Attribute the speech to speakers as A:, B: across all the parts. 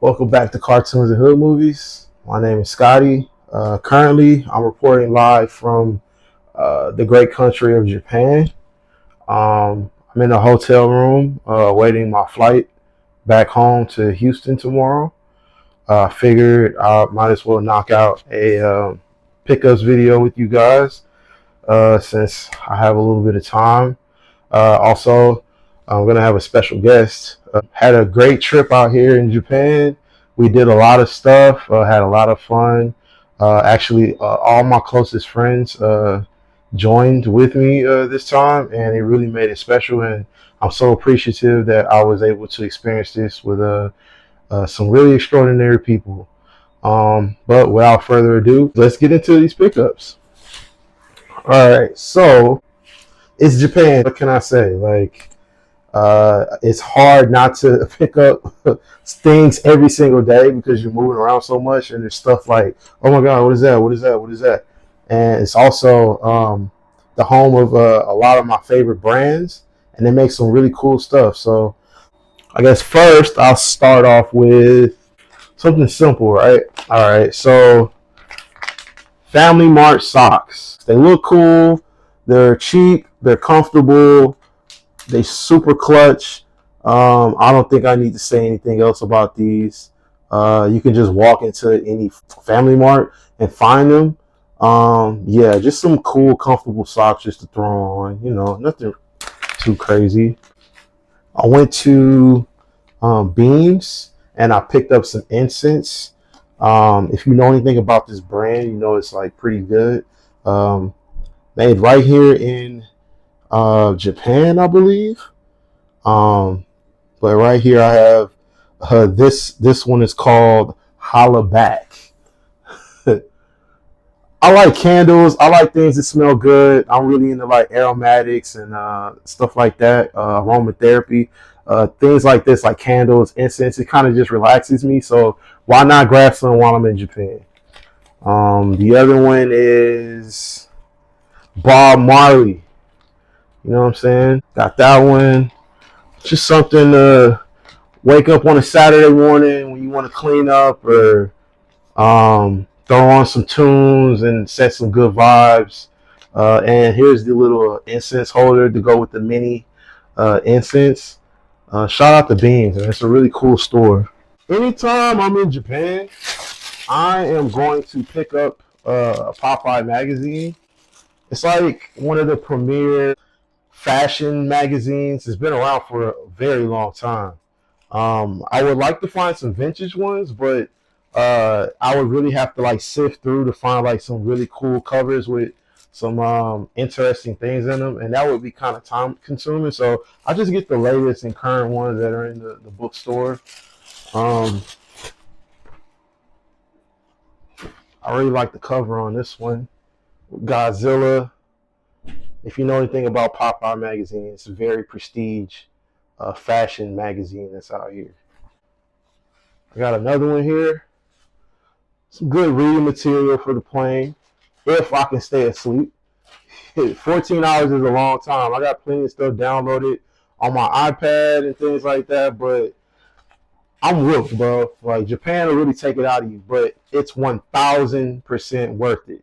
A: Welcome back to Cartoons and Hood Movies. My name is Scotty. Currently, I'm reporting live from the great country of Japan. I'm in a hotel room waiting my flight back home to Houston tomorrow. Figured I might as well knock out a pickups video with you guys since I have a little bit of time. Also, I'm going to have a special guest. Had a great trip out here in Japan. We did a lot of stuff, had a lot of fun. Actually, all my closest friends joined with me this time, and it really made it special. And I'm so appreciative that I was able to experience this with some really extraordinary people. But without further ado, let's get into these pickups. All right, so it's Japan. What can I say? It's hard not to pick up things every single day because you're moving around so much, and there's stuff like, oh my God, what is that? What is that? What is that? And it's also the home of a lot of my favorite brands, and they make some really cool stuff. So I guess first I'll start off with something simple, right? All right, so Family Mart socks. They look cool. They're cheap. They're comfortable. They super clutch. I don't think I need to say anything else about these. You can just walk into any Family Mart and find them. Yeah, just some cool, comfortable socks just to throw on. You know, nothing too crazy. I went to Beams and I picked up some incense. If you know anything about this brand, you know it's like pretty good. Made right here in Japan, I believe. But right here I have this one is called Holla Back. I like candles. I like things that smell good. I'm really into like aromatics and stuff like that, aromatherapy. Things like this, like candles, incense, it kind of just relaxes me. So why not grab some while I'm in Japan? The other one is Bob Marley. You know what I'm saying? Got that one. Just something to wake up on a Saturday morning when you want to clean up or throw on some tunes and set some good vibes. And here's the little incense holder to go with the mini incense. Shout out to Beans, and it's a really cool store. Anytime I'm in Japan, I am going to pick up a Popeye magazine. It's like one of the premier fashion magazines. It's been around for a very long time. I would like to find some vintage ones, but I would really have to like sift through to find like some really cool covers with some interesting things in them, and that would be kind of time consuming. So I just get the latest and current ones that are in the bookstore. I really like the cover on this one, Godzilla. If you know anything about Popeye magazine, it's a very prestige fashion magazine that's out here. I got another one here. Some good reading material for the plane, if I can stay asleep. 14 hours is a long time. I got plenty of stuff downloaded on my iPad and things like that, but I'm hooked, bro. Like, Japan will really take it out of you, but it's 1,000% worth it.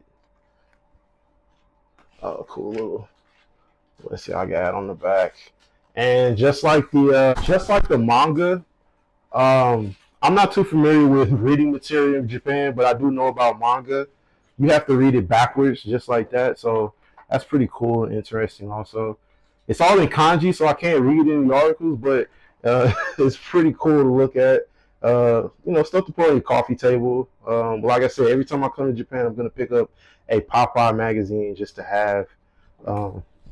A: Oh, cool little. Let's see, I got on the back, and just like the manga, I'm not too familiar with reading material in Japan, but I do know about manga. You have to read it backwards, just like that. So that's pretty cool and interesting. Also, it's all in kanji, so I can't read any articles, but it's pretty cool to look at. Stuff to put on your coffee table. Like I said, every time I come to Japan, I'm gonna pick up a Popeye magazine just to have.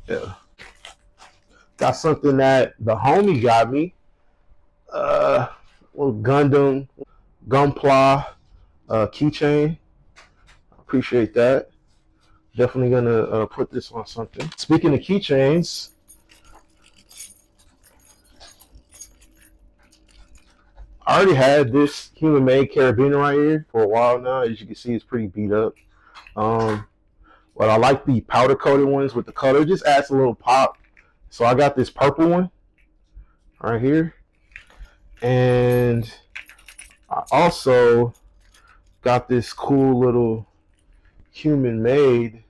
A: Yeah. Got something that the homie got me. Little Gundam, Gunpla keychain. Appreciate that. Definitely gonna put this on something. Speaking of keychains, I already had this human-made carabiner right here for a while now. As you can see, it's pretty beat up. But I like the powder-coated ones with the color. It just adds a little pop. So I got this purple one right here. And Also got this cool little human made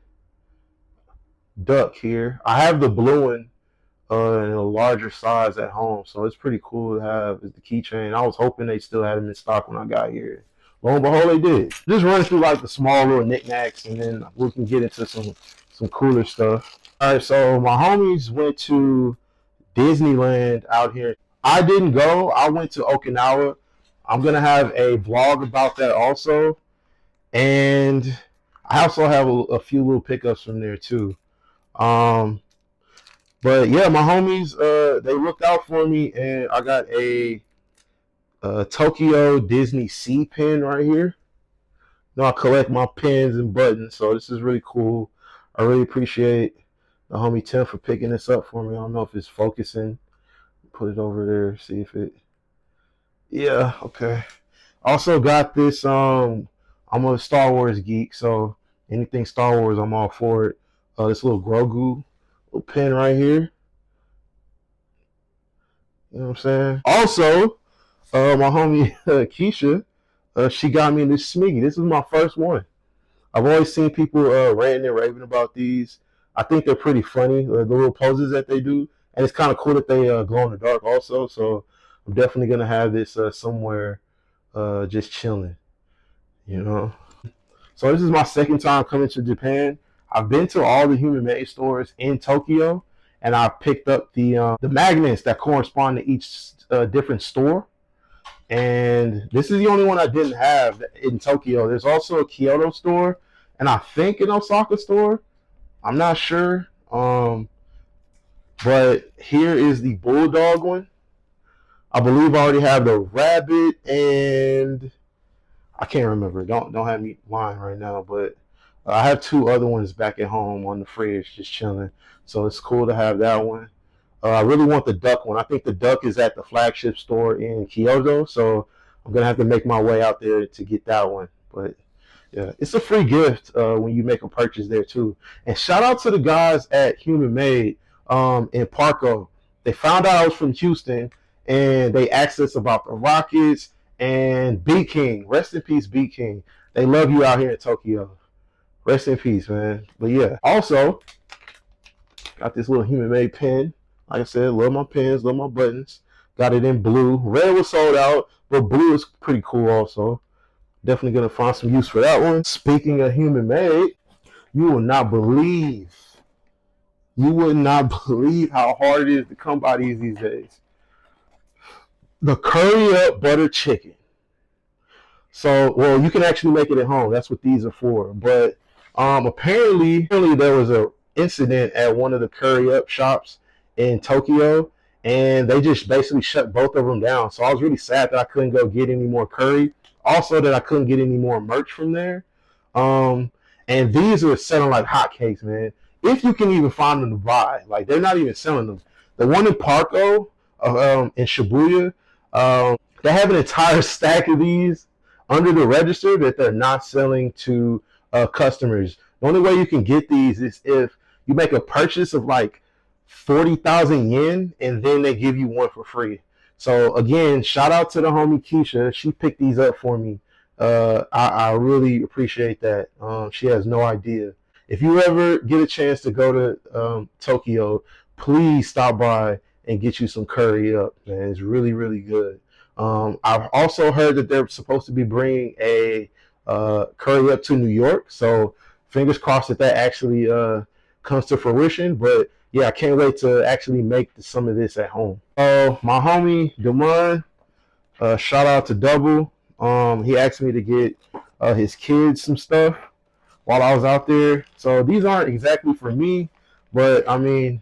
A: duck here. I have the blue one in a larger size at home, so it's pretty cool to have as the keychain. I was hoping they still had them in stock when I got here. Lo and behold, they did. Just run through like the small little knickknacks, and then we can get into some cooler stuff. All right, so my homies went to Disneyland out here. I didn't go. I went to Okinawa. I'm gonna have a vlog about that also, and I also have a few little pickups from there too. Um, but yeah, my homies, they looked out for me, and I got a Tokyo Disney C pin right here. You know, I collect my pins and buttons, so this is really cool. I really appreciate the homie Tim for picking this up for me. I don't know if it's focusing. Put it over there, see if it. Yeah, okay. Also got this. I'm a Star Wars geek, so anything Star Wars, I'm all for it. This little Grogu little pin right here. You know what I'm saying? Also, my homie Keisha, she got me this Smiggy. This is my first one. I've always seen people ranting and raving about these. I think they're pretty funny, the little poses that they do, and it's kind of cool that they glow in the dark also. So I'm definitely gonna have this somewhere, just chilling. You know. So this is my second time coming to Japan. I've been to all the Human Made stores in Tokyo, and I picked up the magnets that correspond to each different store. And this is the only one I didn't have in Tokyo. There's also a Kyoto store, and I think an Osaka store. I'm not sure. But here is the Bulldog one. I believe I already have the Rabbit, and I can't remember. Don't have me lying right now, but I have two other ones back at home on the fridge, just chilling. So it's cool to have that one. I really want the duck one. I think the duck is at the flagship store in Kyoto, so I'm gonna have to make my way out there to get that one. But yeah, it's a free gift when you make a purchase there too. And shout out to the guys at Human Made in Parco. They found out I was from Houston, and they asked us about the Rockets and B King. Rest in peace, B King. They love you out here in Tokyo. Rest in peace, man. But yeah, also got this little Human Made pen. Like I said, love my pens, love my buttons. Got it in blue. Red was sold out, but blue is pretty cool also. Definitely gonna find some use for that one. Speaking of Human Made, you will not believe how hard it is to come by these days. The curry up butter chicken. So, well, you can actually make it at home. That's what these are for. But apparently there was a incident at one of the curry up shops in Tokyo, and they just basically shut both of them down. So I was really sad that I couldn't go get any more curry. Also, that I couldn't get any more merch from there. And these are selling like hotcakes, man. If you can even find them to buy, like they're not even selling them. The one in Parco, in Shibuya, they have an entire stack of these under the register that they're not selling to customers. The only way you can get these is if you make a purchase of like 40,000 yen, and then they give you one for free. So again, shout out to the homie Keisha. She picked these up for me. I really appreciate that. She has no idea. If you ever get a chance to go to Tokyo, please stop by and get you some curry up, man. It's really, really good. I've also heard that they're supposed to be bringing a curry up to New York. So fingers crossed that actually comes to fruition. But yeah, I can't wait to actually make some of this at home. My homie Damon, shout out to Double. He asked me to get his kids some stuff while I was out there. So these aren't exactly for me, but I mean,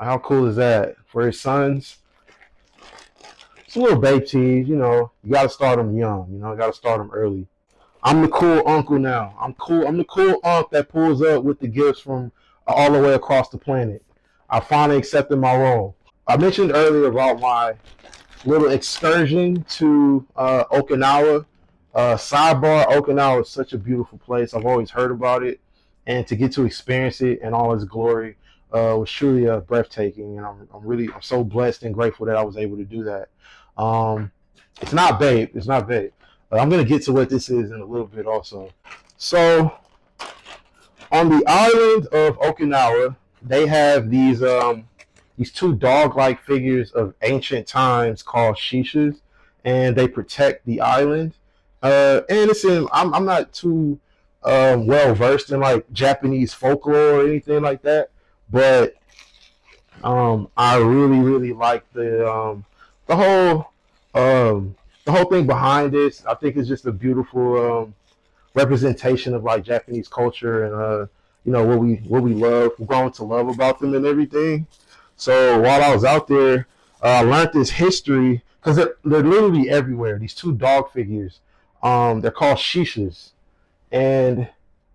A: how cool is that for his sons? It's a little Bape tees, you know. You got to start them young, you know. Got to start them early. I'm the cool uncle now. I'm cool. I'm the cool uncle that pulls up with the gifts from all the way across the planet. I finally accepted my role. I mentioned earlier about my little excursion to Okinawa. Sidebar, Okinawa is such a beautiful place. I've always heard about it, and to get to experience it in all its glory was truly breathtaking. And I'm so blessed and grateful that I was able to do that. It's not Bape. It's not Bape. I'm gonna get to what this is in a little bit also. So on the island of Okinawa, they have these two dog-like figures of ancient times called shishas, and they protect the island. And it's in. I'm not too well versed in like Japanese folklore or anything like that, but I really like the whole the whole thing behind this. I think it's just a beautiful representation of like Japanese culture and what we love, grown to love about them and everything. So while I was out there, I learned this history because they're literally everywhere. These two dog figures, they're called shishas, and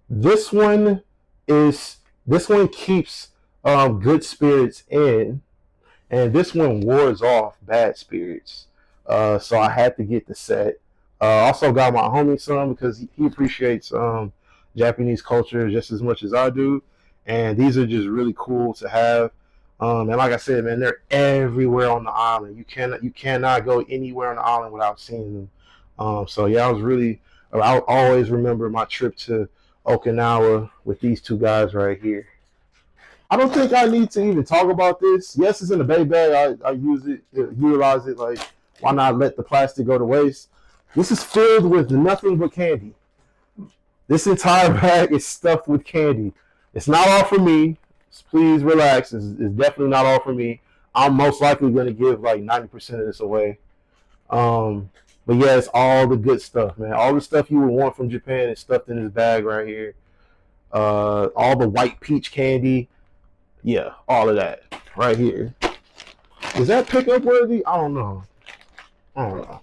A: this one this one keeps good spirits in, and this one wards off bad spirits. So I had to get the set. Also got my homie some because he appreciates Japanese culture just as much as I do, and these are just really cool to have. And like I said, man, they're everywhere on the island. You cannot go anywhere on the island without seeing them. So yeah, I'll always remember my trip to Okinawa with these two guys right here. I don't think I need to even talk about this. Yes, it's in a Bape bag. I use it, utilize it. Like, why not let the plastic go to waste? This is filled with nothing but candy. This entire bag is stuffed with candy. It's not all for me. Please relax. It's definitely not all for me. I'm most likely going to give like 90% of this away. Um, but yeah, it's all the good stuff, man. All the stuff you would want from Japan is stuffed in this bag right here. All the white peach candy. Yeah, all of that right here. Is that pickup worthy? I don't know. I don't know.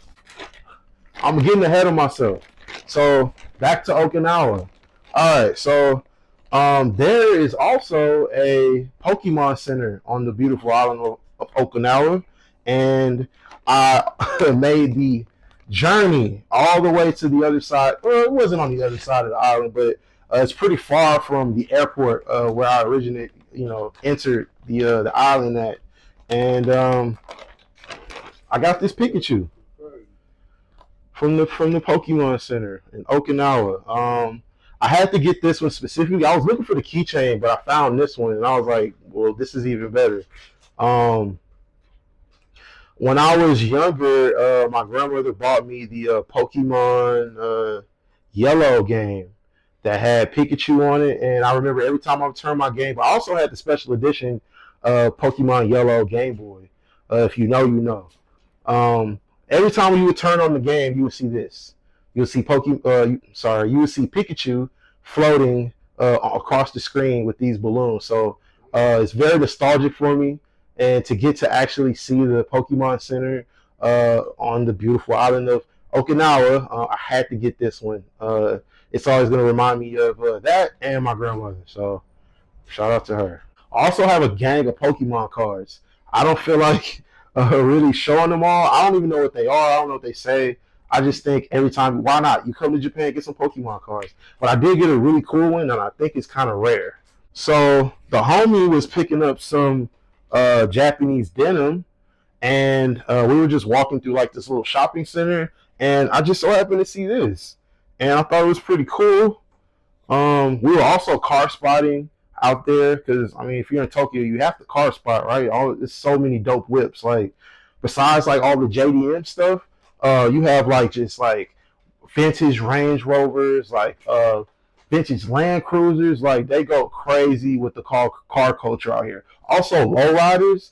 A: I'm getting ahead of myself. So back to Okinawa. All right. So there is also a Pokemon Center on the beautiful island of Okinawa, and I made the journey all the way to the other side. Well, it wasn't on the other side of the island, but it's pretty far from the airport where I originated. Entered the island at, and I got this Pikachu from the Pokemon Center in Okinawa. I had to get this one specifically. I was looking for the keychain, but I found this one, and I was like, "Well, this is even better." Um, when I was younger, my grandmother bought me the Pokemon Yellow game that had Pikachu on it, and I remember every time I would turn my game. But I also had the special edition Pokemon Yellow Game Boy. If you know, you know. Every time you would turn on the game, you would see this. You would see you would see Pikachu floating across the screen with these balloons. So it's very nostalgic for me, and to get to actually see the Pokemon Center on the beautiful island of Okinawa, I had to get this one. It's always going to remind me of that and my grandmother. So shout out to her. I also have a gang of Pokemon cards. I don't feel like really showing them all. I don't even know what they are. I don't know what they say. I just think every time, why not? You come to Japan, get some Pokemon cards. But I did get a really cool one, and I think it's kind of rare. So the homie was picking up some Japanese denim, and we were just walking through like this little shopping center, and I just so happened to see this, and I thought it was pretty cool. We were also car spotting out there because I mean, if you're in Tokyo, you have to car spot, right? There's so many dope whips. Like besides like all the JDM stuff, you have like just like vintage Range Rovers, like vintage Land Cruisers. Like they go crazy with the car culture out here. Also lowriders,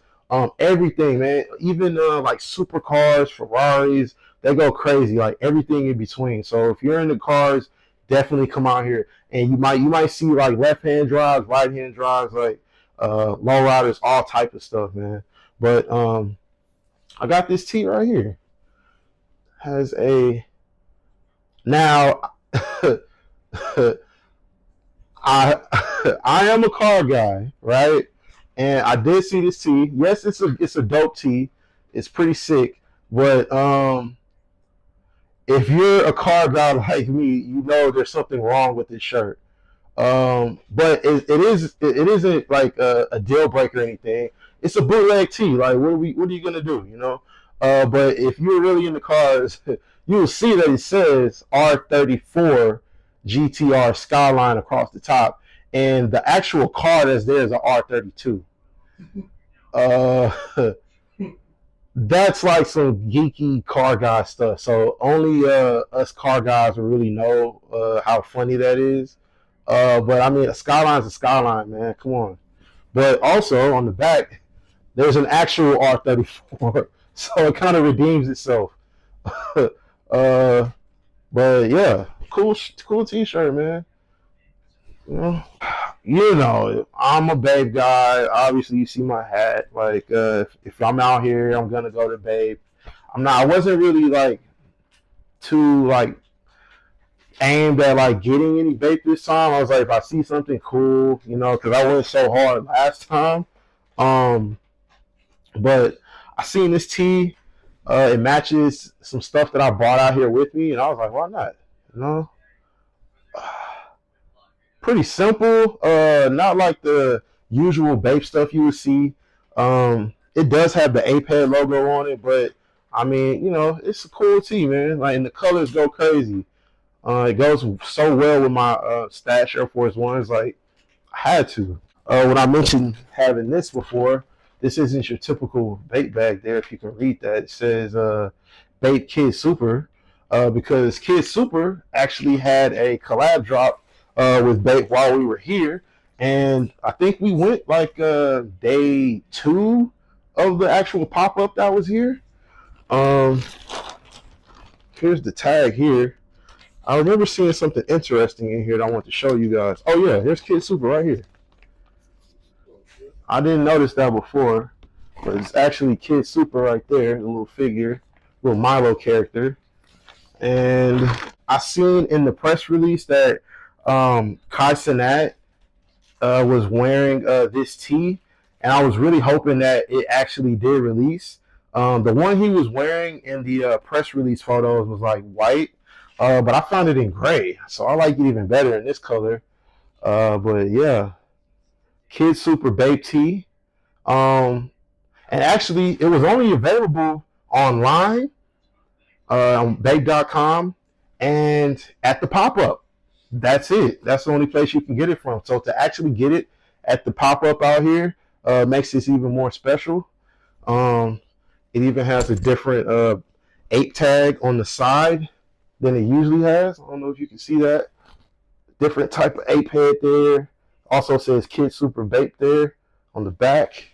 A: everything, man. Even like supercars, Ferraris, they go crazy. Like everything in between. So if you're into cars, definitely come out here, and you might see like left hand drives, right hand drives, like lowriders, all type of stuff, man. But I got this tee right here. Has a now I I am a car guy, right? And I did see this tee. Yes, it's a dope tee. It's pretty sick. But if you're a car guy like me, you know there's something wrong with this shirt. But it isn't like a deal breaker or anything. It's a bootleg tee. Like what are you gonna do? You know? But if you're really in the cars, you will see that it says R34 GTR Skyline across the top, and the actual car that's there is a R32. Uh, that's like some geeky car guy stuff. So only us car guys will really know how funny that is. But I mean, a Skyline's a Skyline, man. Come on. But also on the back, there's an actual R34, so it kind of redeems itself. uh, but yeah, cool T-shirt, man. I'm a Bape guy. Obviously, you see my hat. Like, if I'm out here, I'm gonna go to Bape. I'm not. I wasn't really like too like aimed at like getting any Bape this time. I was like, if I see something cool, because I went so hard last time. Um, but I seen this tee. It matches some stuff that I brought out here with me, and I was like, why not? You know, pretty simple. Not like the usual Bape stuff you would see. It does have the Apex logo on it, but I mean, it's a cool tee, man. Like, and the colors go crazy. It goes so well with my Stash Air Force Ones. Like, I had to. When I mentioned having this before, this isn't your typical Bape bag there. If you can read that, it says Bape Kid Super, because Kid Super actually had a collab drop with Bape while we were here, and I think we went like day 2 of the actual pop up that was here. Um, Here's the tag here. I remember seeing something interesting in here that I want to show you guys. Oh yeah, here's Kid Super right here. I didn't notice that before, but it's actually Kid Super right there, the little figure, little Milo character. And I seen in the press release that Kai Cenat was wearing this tee, and I was really hoping that it actually did release. The one he was wearing in the press release photos was like white, but I found it in gray, so I like it even better in this color. But yeah, Kid Super Bape tee. And actually, it was only available online on Bape.com and at the pop-up. That's it. That's the only place you can get it from. So to actually get it at the pop-up out here makes this even more special. It even has a different 8 tag on the side than it usually has. I don't know if you can see that. Different type of 8 head there. Also says Kid Super Bape there on the back.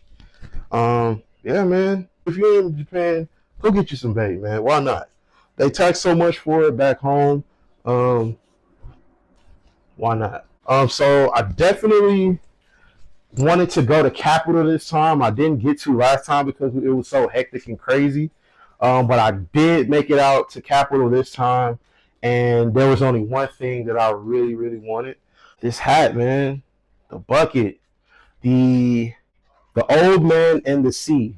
A: Yeah, man. If you're in Japan, go get you some Bape, man. Why not? They tax so much for it back home. Why not? So I definitely wanted to go to Kapital this time. I didn't get to last time because it was so hectic and crazy. But I did make it out to Kapital this time, and there was only one thing that I really, really wanted. This hat, man. The bucket. The Old Man and the Sea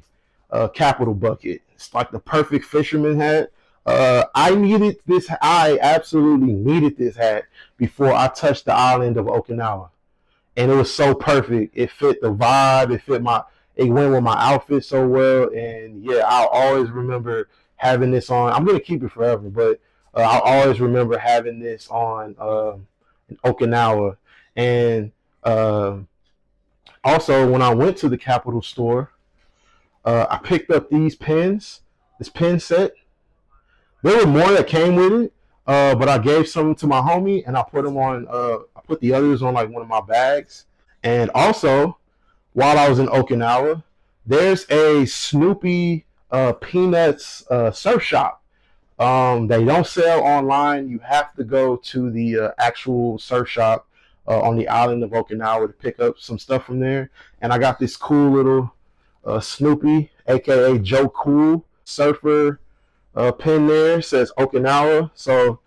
A: Kapital bucket. It's like the perfect fisherman hat. I absolutely needed this hat before I touched the island of Okinawa, and it was so perfect. It fit the vibe. It went with my outfit so well, and yeah, I'll always remember having this on. I'm gonna keep it forever, but I'll always remember having this on in Okinawa. And also, when I went to the Kapital store, I picked up these pins, this pin set. There were more that came with it, but I gave some to my homie, and I put them on. I put the others on like one of my bags. And also, while I was in Okinawa, there's a Snoopy Peanuts surf shop. They don't sell online. You have to go to the actual surf shop on the island of Okinawa to pick up some stuff from there. And I got this cool little Snoopy, aka Joe Cool surfer pin there. It says Okinawa. So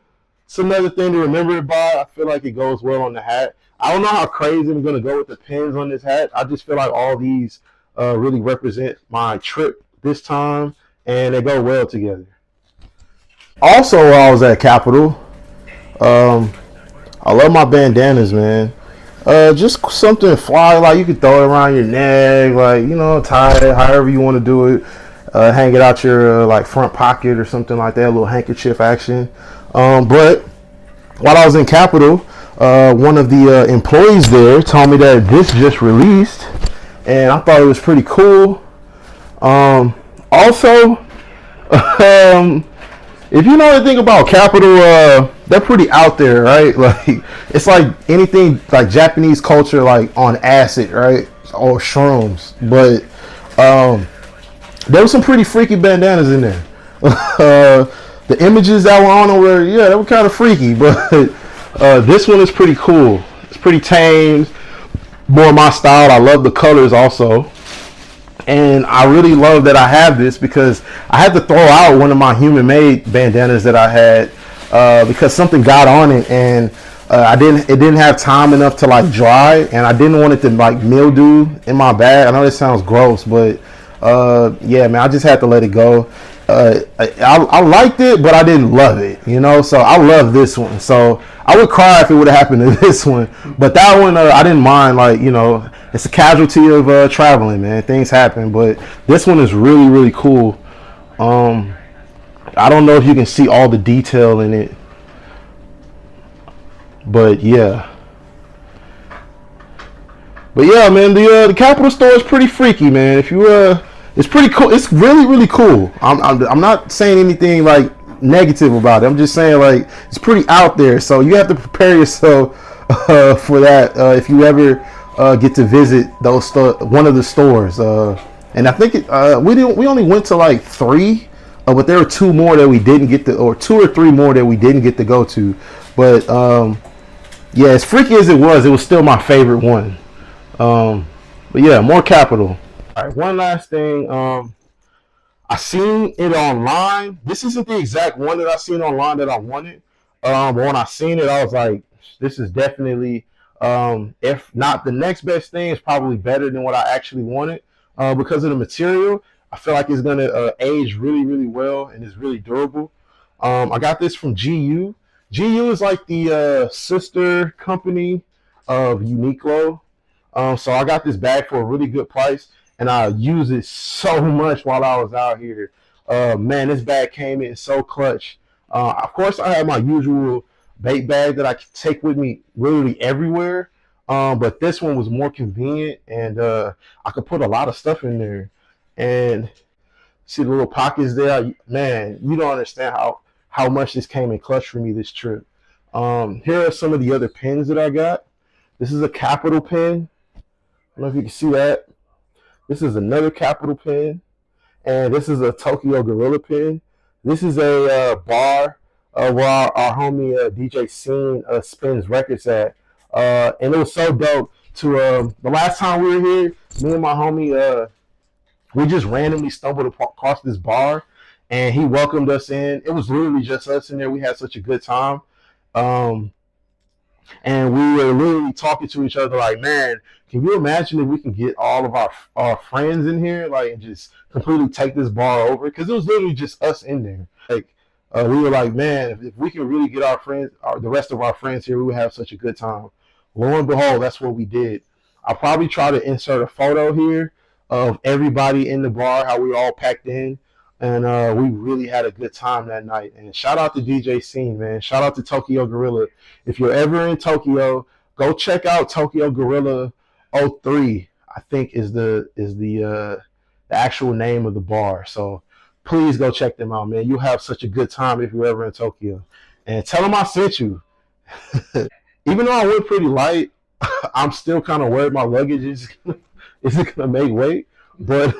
A: it's another thing to remember to buy. I feel like it goes well on the hat. I don't know how crazy I'm going to go with the pins on this hat. I just feel like all these really represent my trip this time, and they go well together. Also, while I was at Kapital, I love my bandanas, man. Just something fly, like you can throw it around your neck, like tie it however you want to do it. hang it out your like front pocket or something like that, a little handkerchief action. But while I was in Capital, one of the employees there told me that this just released, and I thought it was pretty cool. Also, if you know anything about Capital, they're pretty out there, right? Like it's like anything like Japanese culture, like on acid, right, or shrooms. But there was some pretty freaky bandanas in there. The images that were on them were, yeah, they were kind of freaky, but this one is pretty cool. It's pretty tame, more my style. I love the colors also. And I really love that I have this because I had to throw out one of my human made bandanas that I had because something got on it, and it didn't have time enough to like dry, and I didn't want it to like mildew in my bag. I know this sounds gross, but yeah, man, I just had to let it go. I liked it, but I didn't love it, you know. So I love this one. So I would cry if it would have happened to this one, but that one I didn't mind. Like, you know, it's a casualty of traveling, man. Things happen, but this one is really, really cool. I don't know if you can see all the detail in it, but yeah. But yeah, man, the Capital store is pretty freaky, man. If you it's pretty cool. It's really, really cool. I'm not saying anything like negative about it. I'm just saying like it's pretty out there. So you have to prepare yourself for that if you ever get to visit one of the stores. And I think we only went to like 3, but there were 2 more that we didn't get to, or 2 or 3 more that we didn't get to go to. But yeah, as freaky as it was still my favorite one. But yeah, more Capital. All right, one last thing. I seen it online. This isn't the exact one that I seen online that I wanted. But when I seen it, I was like, this is definitely, if not the next best thing, it's probably better than what I actually wanted because of the material. I feel like it's gonna age really, really well, and it's really durable. I got this from GU. GU is like the sister company of Uniqlo. So I got this bag for a really good price, and I use it so much while I was out here. Man, this bag came in so clutch. Of course, I have my usual Bape bag that I can take with me literally everywhere. But this one was more convenient, and I could put a lot of stuff in there. And see the little pockets there. Man, you don't understand how much this came in clutch for me this trip. Here are some of the other pins that I got. This is a Capital pin. I don't know if you can see that. This is another Capital pin, and this is a Tokyo Gorilla pin. This is a bar where our homie DJ Scene spins records at, and it was so dope. To the last time we were here, me and my homie we just randomly stumbled across this bar, and he welcomed us in. It was literally just us in there. We had such a good time. And we were literally talking to each other like, man, can you imagine if we can get all of our friends in here, like, and just completely take this bar over? Because it was literally just us in there. Like, we were like, man, if we can really get our friends, the rest of our friends here, we would have such a good time. Lo and behold, that's what we did. I'll probably try to insert a photo here of everybody in the bar, how we all packed in. And we really had a good time that night. And shout out to DJ Scene, man. Shout out to Tokyo Gorilla. If you're ever in Tokyo, go check out Tokyo Gorilla 03. I think is the actual name of the bar. So please go check them out, man. You'll have such a good time if you're ever in Tokyo. And tell them I sent you. Even though I went pretty light, I'm still kind of worried my luggage isn't gonna make weight. But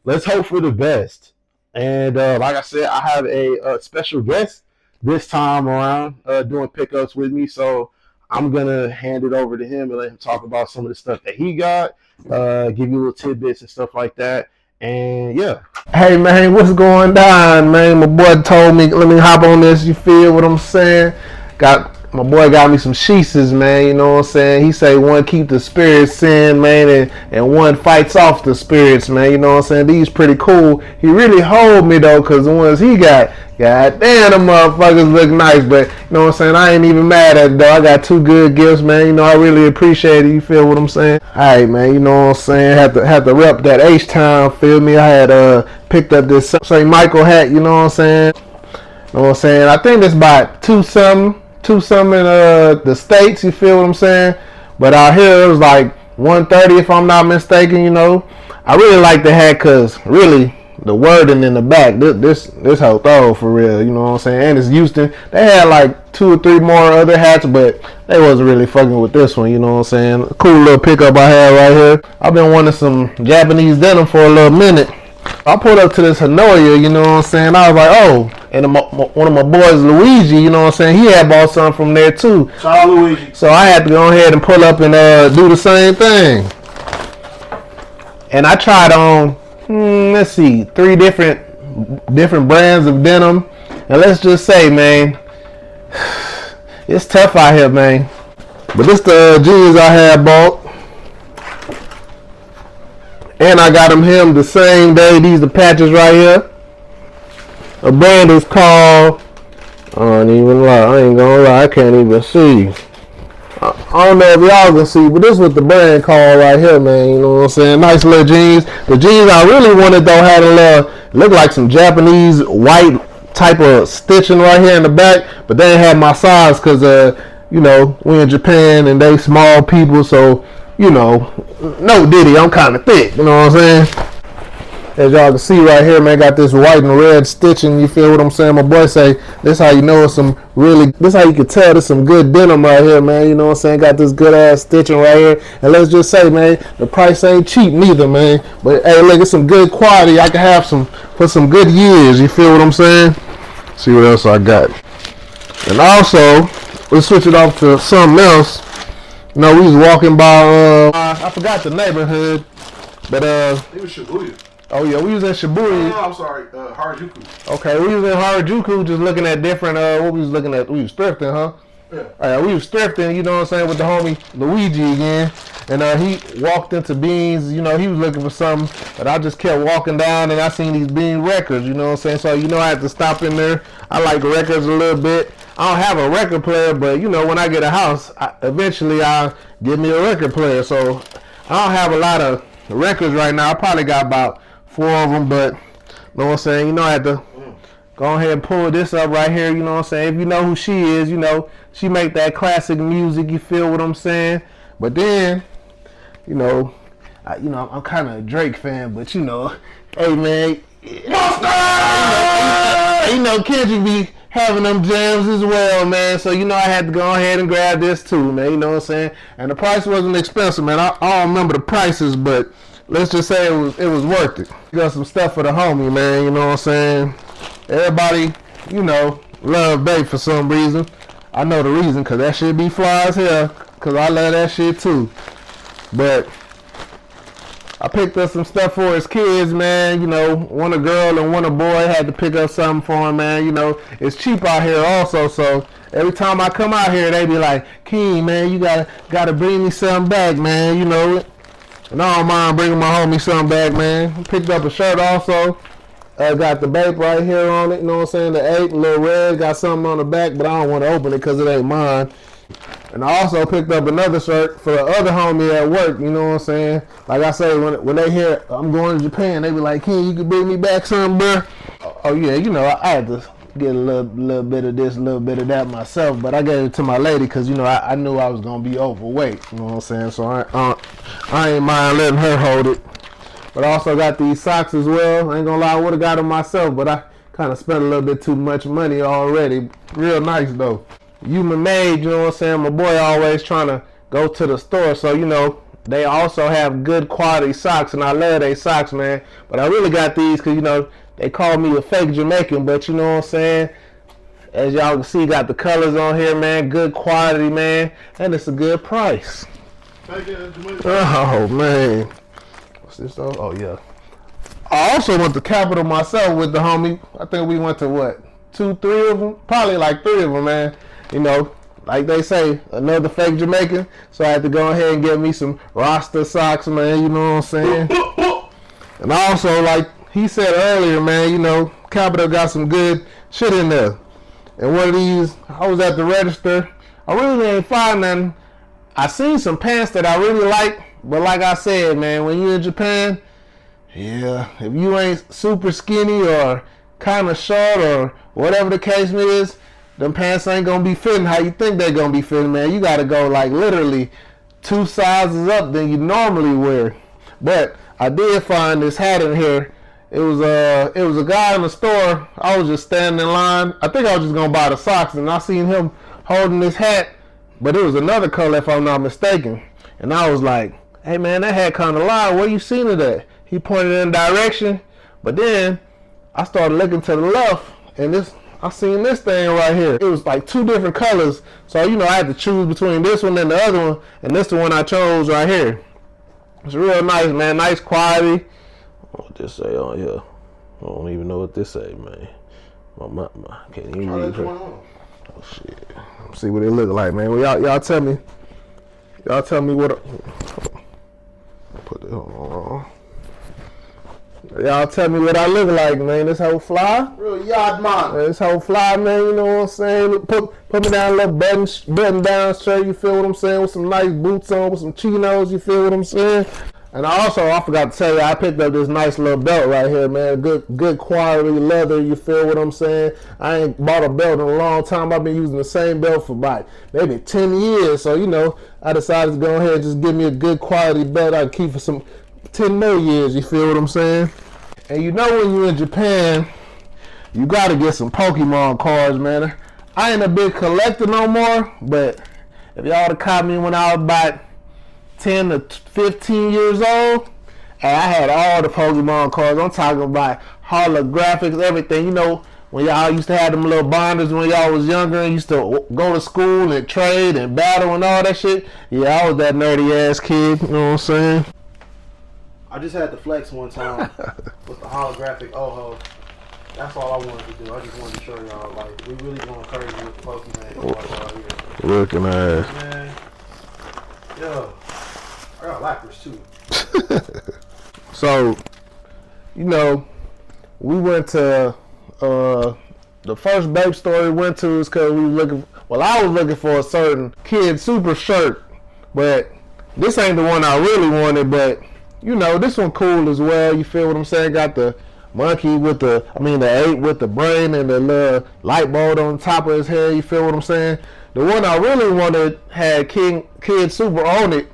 A: let's hope for the best. And like I said, I have a special guest this time around doing pickups with me. So I'm going to hand it over to him and let him talk about some of the stuff that he got, give you little tidbits and stuff like that. And yeah.
B: Hey, man, what's going down, man? My boy told me, let me hop on this. You feel what I'm saying? Got My boy got me some sheeses, man. You know what I'm saying? He say one keep the spirits in, man, and one fights off the spirits, man. You know what I'm saying? These pretty cool. He really hold me though, cause the ones he got, god damn, them motherfuckers look nice. But you know what I'm saying? I ain't even mad at it though. I got 2 good gifts, man. You know I really appreciate it. You feel what I'm saying? All right, man. You know what I'm saying? Had to rep that H-Town. Feel me? I had picked up this St. Michael hat. You know what I'm saying? You know what I'm saying? I think it's about two something in the States, you feel what I'm saying? But out here it was like 130 if I'm not mistaken, you know. I really like the hat cause really the wording in the back, this whole throw for real, you know what I'm saying? And it's Houston. They had like 2 or 3 more other hats, but they wasn't really fucking with this one, you know what I'm saying? A cool little pickup I had right here. I've been wanting some Japanese denim for a little minute. I pulled up to this Hanoi, you know what I'm saying? I was like, oh, and one of my boys, Luigi, you know what I'm saying? He had bought something from there too.
A: Shout out Luigi.
B: So I had to go ahead and pull up and do the same thing. And I tried on, let's see, 3 different brands of denim. And let's just say, man, it's tough out here, man. But this the jeans I had bought. And I got them hemmed the same day. These the patches right here. A brand is called, I don't even lie, I ain't gonna lie, I can't even see. I don't know if y'all can see, but this is what the brand called right here, man. You know what I'm saying? Nice little jeans. The jeans I really wanted though had a little, look like some Japanese white type of stitching right here in the back, but they didn't have my size because you know, we in Japan and they small people, so you know, no diddy, I'm kind of thick, you know what I'm saying? As y'all can see right here, man, got this white and red stitching, you feel what I'm saying? My boy say, this how you know it's some really, this how you can tell there's some good denim right here, man, you know what I'm saying? Got this good ass stitching right here, and let's just say, man, the price ain't cheap neither, man, but hey, look, it's some good quality, I can have some, for some good years, you feel what I'm saying? See what else I got. And also, let's switch it off to something else. You know, we was walking by, I forgot the neighborhood, but
A: it was Shibuya.
B: Oh yeah, we was in Shibuya.
A: Oh, I'm sorry, Harajuku.
B: Okay, we was in Harajuku just looking at different, what we was looking at, we was thrifting, huh? Yeah. We was thrifting, you know what I'm saying, with the homie Luigi again. And he walked into Beans, you know, he was looking for something, but I just kept walking down and I seen these Bean records, you know what I'm saying? So, you know, I had to stop in there. I like records a little bit. I don't have a record player, but, you know, when I get a house, eventually I'll get me a record player. So, I don't have a lot of records right now. I probably got about 4 of them, but, you know what I'm saying? You know, I had to go ahead and pull this up right here, you know what I'm saying? If you know who she is, you know, she make that classic music, you feel what I'm saying? But then, you know, I'm kind of a Drake fan, but you know, hey man, you know, Kendrick be having them jams as well, man. So, you know, I had to go ahead and grab this too, man, you know what I'm saying? And the price wasn't expensive, man. I don't remember the prices, but let's just say it was worth it. Got some stuff for the homie, man, you know what I'm saying? Everybody, you know, love Bape for some reason. I know the reason, because that shit be fly as hell, because I love that shit too. But I picked up some stuff for his kids, man. You know, one a girl and one a boy. Had to pick up something for him, man. You know, it's cheap out here also, so every time I come out here, they be like, King, man, you gotta bring me something back, man, you know. And I don't mind bringing my homie something back, man. Picked up a shirt also. Got the Bape right here on it, you know what I'm saying? The 8, little red, got something on the back, but I don't want to open it because it ain't mine. And I also picked up another shirt for the other homie at work, you know what I'm saying? Like I say, when they hear I'm going to Japan, they be like, Ken, you can bring me back something, bro? Oh yeah, you know, I had to get a little bit of this, a little bit of that myself, but I gave it to my lady because, you know, I knew I was going to be overweight, you know what I'm saying? So I ain't mind letting her hold it. But I also got these socks as well. I ain't gonna lie, I would have got them myself, but I kind of spent a little bit too much money already. Real nice though. Human made, you know what I'm saying? My boy always trying to go to the store, so you know, they also have good quality socks, and I love they socks, man. But I really got these because, you know, they call me a fake Jamaican, but you know what I'm saying? As y'all can see, got the colors on here, man. Good quality, man. And it's a good price. Oh, man. This though? Oh yeah. I also went to Kapital myself with the homie. I think we went to what? 2, 3 of them? Probably like 3 of them, man. You know, like they say, another fake Jamaican. So I had to go ahead and get me some Rasta socks, man. You know what I'm saying? And also, like he said earlier, man, you know, Kapital got some good shit in there. And one of these, I was at the register. I really ain't find nothing. I seen some pants that I really like, but like I said, man, when you in Japan, yeah, if you ain't super skinny or kind of short or whatever the case is, them pants ain't gonna be fitting how you think they gonna be fitting, man. You gotta go like literally 2 sizes up than you normally wear. But I did find this hat in here. It was a guy in the store. I was just standing in line. I think I was just gonna buy the socks, and I seen him holding this hat, but it was another color if I'm not mistaken. And I was like, hey man, that hat kind of live. Where you seen it at? He pointed in a direction, but then I started looking to the left, and I seen this thing right here. It was like 2 different colors, so you know I had to choose between this one and the other one, and this the one I chose right here. It's real nice, man. Nice quality. What this say on here? I don't even know what this say, man. My can't even read it. Oh shit. Let's see what it look like, man. Well, y'all tell me. Y'all tell me what. Put it on. Y'all tell me what I look like, man. This whole fly.
C: Real yard man.
B: This whole fly, man. You know what I'm saying? Put me down a little button down shirt. You feel what I'm saying? With some nice boots on, with some chinos. You feel what I'm saying? And I forgot to tell you, I picked up this nice little belt right here, man. Good quality leather, you feel what I'm saying? I ain't bought a belt in a long time. I've been using the same belt for about maybe 10 years. So, you know, I decided to go ahead and just give me a good quality belt I can keep for some 10 more years, you feel what I'm saying? And you know when you're in Japan, you got to get some Pokemon cards, man. I ain't a big collector no more, but if y'all would have caught me when I was about 10 to 15 years old, and I had all the Pokemon cards. I'm talking about holographics, everything. You know, when y'all used to have them little binders when y'all was younger and used to go to school and trade and battle and all that shit. Yeah, I was that nerdy ass kid, you know what I'm saying?
C: I just had to flex one time with the holographic Oho. That's all I wanted to do. I just wanted to show y'all, like, we really going crazy with the Pokemon cards out here.
B: Looking ass.
C: Man. Yo. I got lacquers too.
B: So, you know, we went to the first Bape store we went to is because we were looking. Well, I was looking for a certain Kid Super shirt, but this ain't the one I really wanted. But you know, this one cool as well. You feel what I'm saying? Got the monkey with the ape with the brain and the little light bulb on top of his head. You feel what I'm saying? The one I really wanted had Kid Super on it.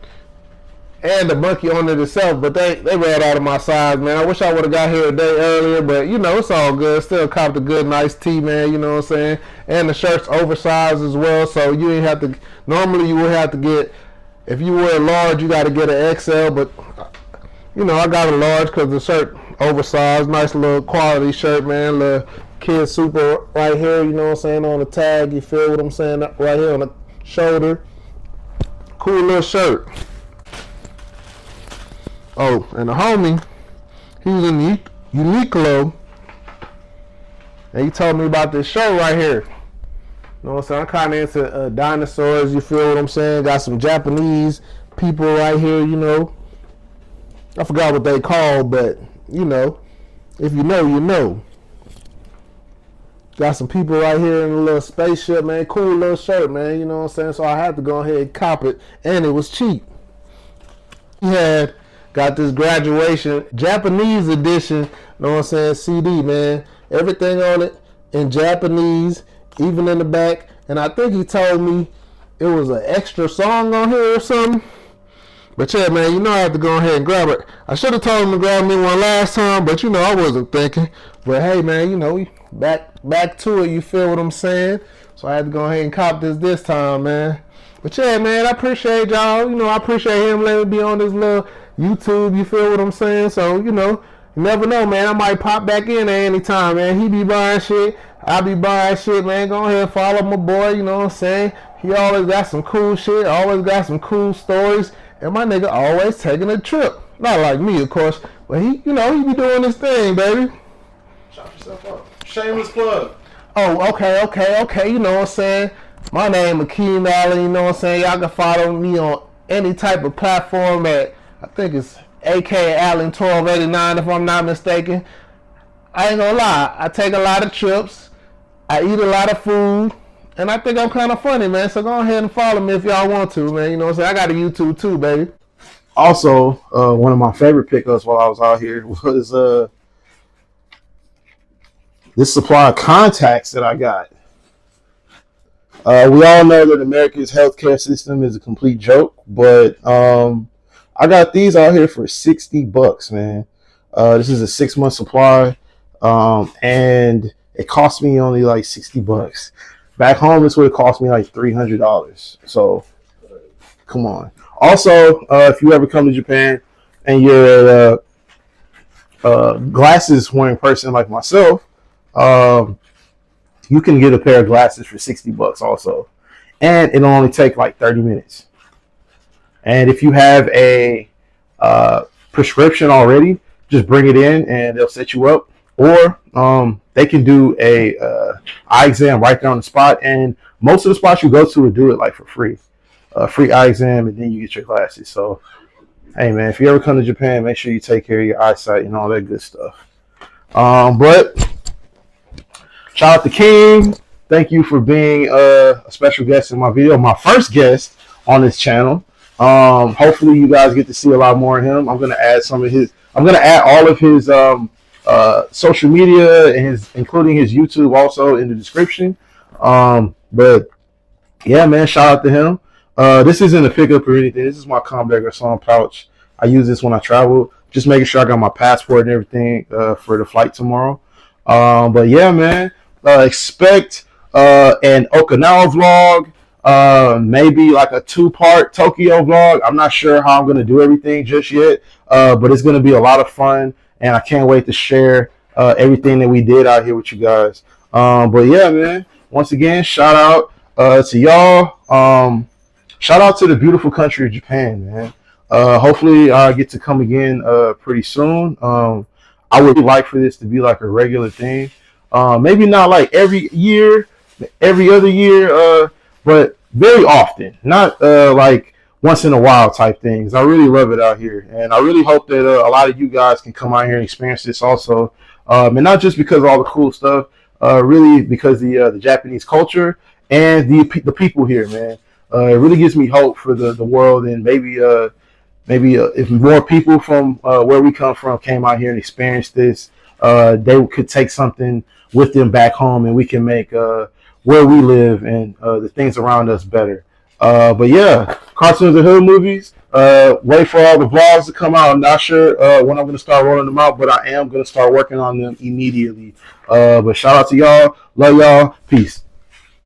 B: And the monkey on it itself, but they ran out of my size, man. I wish I would have got here a day earlier, but you know, it's all good. Still copped a good, nice tee, man, you know what I'm saying? And the shirt's oversized as well, so you ain't have to, normally you would have to get, if you wear a large, you got to get an XL, but you know, I got a large because the shirt oversized, nice little quality shirt, man. Little Kid Super right here, you know what I'm saying, on the tag, you feel what I'm saying, right here on the shoulder. Cool little shirt. Oh, and the homie, he was in Uniqlo, and he told me about this show right here. You know what I'm saying? I'm kind of into dinosaurs, you feel what I'm saying? Got some Japanese people right here, you know. I forgot what they called, but, you know, if you know, you know. Got some people right here in a little spaceship, man. Cool little shirt, man, you know what I'm saying? So I had to go ahead and cop it, and it was cheap. He had... got this graduation Japanese edition, you know what I'm saying, CD, man. Everything on it in Japanese, even in the back. And I think he told me it was an extra song on here or something. But yeah, man, you know I have to go ahead and grab it. I should have told him to grab me one last time, but you know I wasn't thinking. But hey, man, you know, we back to it, you feel what I'm saying? So I had to go ahead and cop this time, man. But yeah, man, I appreciate y'all. You know, I appreciate him letting me be on this little YouTube, you feel what I'm saying? So, you know, you never know, man. I might pop back in at any time, man. He be buying shit. I be buying shit, man. Go ahead, follow my boy, you know what I'm saying? He always got some cool shit, always got some cool stories. And my nigga always taking a trip. Not like me, of course, but he, you know, he be doing his thing, baby.
C: Shut yourself up. Shameless plug.
B: Oh, okay. You know what I'm saying? My name is Akeem Allen, you know what I'm saying? Y'all can follow me on any type of platform at, I think it's AK Allen 1289 if I'm not mistaken. I ain't gonna lie, I take a lot of trips, I eat a lot of food, and I think I'm kind of funny, man. So go ahead and follow me if y'all want to, man. You know what I'm saying? I got a YouTube too, baby.
A: Also, one of my favorite pickups while I was out here was this supply of contacts that I got. We all know that America's healthcare system is a complete joke, but I got these out here for $60, man. This is a 6-month supply, and it cost me only like $60. Back home, this would have cost me like $300. So, come on. Also, if you ever come to Japan and you're a glasses wearing person like myself, you can get a pair of glasses for $60 also. And it'll only take like 30 minutes. And if you have a prescription already, just bring it in and they'll set you up. Or they can do a eye exam right there on the spot. And most of the spots you go to will do it like for free. Free eye exam, and then you get your glasses. So, hey, man, if you ever come to Japan, make sure you take care of your eyesight and all that good stuff. But shout out to King. Thank you for being a special guest in my video. My first guest on this channel. Hopefully you guys get to see a lot more of him. I'm gonna add all of his social media and including his YouTube also in the description. But yeah, man, shout out to him. This isn't a pickup or anything. This is my Combat Garçon pouch. I use this when I travel. Just making sure I got my passport and everything for the flight tomorrow. But yeah, man, expect an Okinawa vlog, maybe like a 2-part Tokyo vlog. I'm not sure how I'm going to do everything just yet, but it's going to be a lot of fun, and I can't wait to share everything that we did out here with you guys. But yeah, man, once again, shout out to y'all. Shout out to the beautiful country of Japan, man. Hopefully I get to come again pretty soon. I would like for this to be like a regular thing. Maybe not like every year, every other year, but very often. Not like once in a while type things. I really love it out here. And I really hope that a lot of you guys can come out here and experience this also. And not just because of all the cool stuff, really because the Japanese culture and the people here, man. It really gives me hope for the world, and maybe if more people from where we come from came out here and experienced this, they could take something with them back home, and we can make where we live and the things around us better. But yeah, Cartoons and Hood Movies. Wait for all the vlogs to come out. I'm not sure when I'm going to start rolling them out, but I am going to start working on them immediately. But shout out to y'all. Love y'all. Peace.